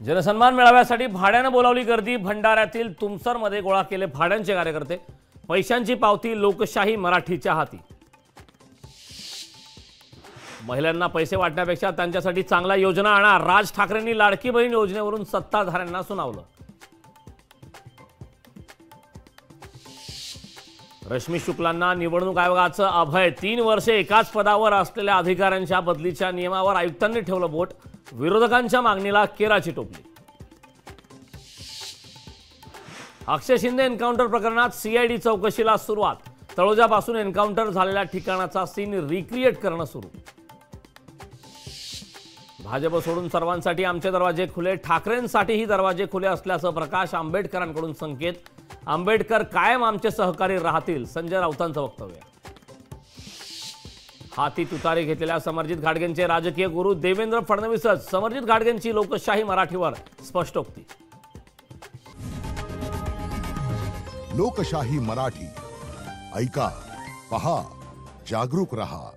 जनसन्मान मेळाव्यासाठी भाड्यानं बोलावली गर्दी। भंडाऱ्यातील तुमसरमध्ये गोळा केले भाड्यांचे कार्यकर्ते। पैशांची पावती लोकशाही मराठीच्या हाती। महिलांना पैसे वाटण्यापेक्षा त्यांच्यासाठी चांगल्या योजना आणा। राज ठाकरेंनी लाडकी बहीण योजनेवरून सत्ताधाऱ्यांना सुनावलं। रश्मी शुक्लांना निवडणूक आयोगाचं अभय। 3 वर्षे एकाच पदावर असलेल्या अधिकाऱ्यांच्या बदलीच्या नियमावर आयुक्तांनी ठेवलं बोट। विरोधकांच्या मागणीला केराची टोपली। अक्षय शिंदे एन्काउंटर प्रकरणात सीआयडी चौकशीला सुरुवात। तळोजापासून एन्काउंटर झालेल्या ठिकाणाचा सीन रिक्रिएट करणं सुरू। भाजप सोडून सर्वांसाठी आमचे दरवाजे खुले। ठाकरेंसाठीही दरवाजे खुले असल्याचं प्रकाश आंबेडकरांकडून संकेत। आंबेडकर कायम आमचे सहकारी राहतील, संजय राऊतांचं वक्तव्य। हाती तुतारी घेतलेल्या समरजित घाटगेंचे राजकीय गुरु देवेंद्र फडणवीसच। समरजित घाटगेंची लोकशाही मराठीवर स्पष्टोक्ती। लोकशाही मराठी ऐका, पहा, जागरूक रहा।